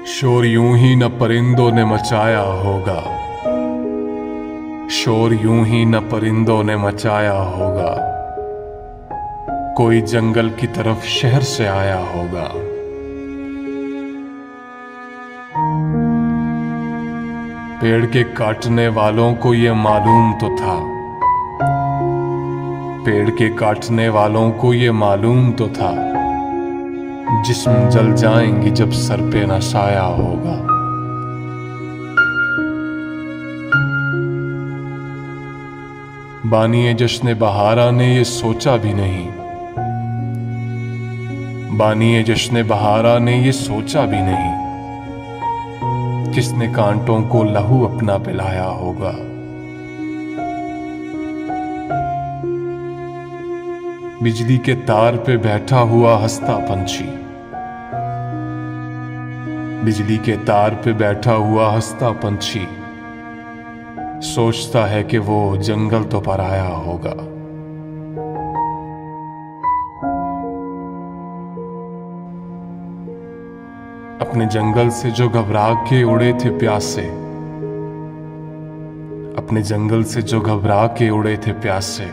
शोर यूं ही न परिंदों ने मचाया होगा, शोर यूं ही न परिंदों ने मचाया होगा, कोई जंगल की तरफ शहर से आया होगा। पेड़ के काटने वालों को ये मालूम तो था, पेड़ के काटने वालों को ये मालूम तो था, जिस्म जल जाएंगी जब सर पे न साया होगा। बानिए जश्न बहारा ने ये सोचा भी नहीं, बानिए जश्न बहारा ने ये सोचा भी नहीं, किसने कांटों को लहू अपना पिलाया होगा। बिजली के तार पे बैठा हुआ हंसता पंछी, बिजली के तार पे बैठा हुआ हंसता पंछी, सोचता है कि वो जंगल तो पराया होगा। अपने जंगल से जो घबरा के उड़े थे प्यासे, अपने जंगल से जो घबरा के उड़े थे प्यासे,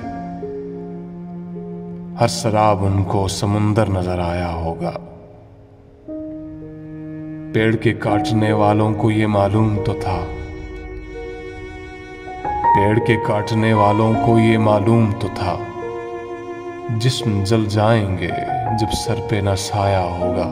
हर शराब उनको समुंदर नजर आया होगा। पेड़ के काटने वालों को ये मालूम तो था, पेड़ के काटने वालों को ये मालूम तो था, जिस्म जल जाएंगे जब सर पे न साया होगा।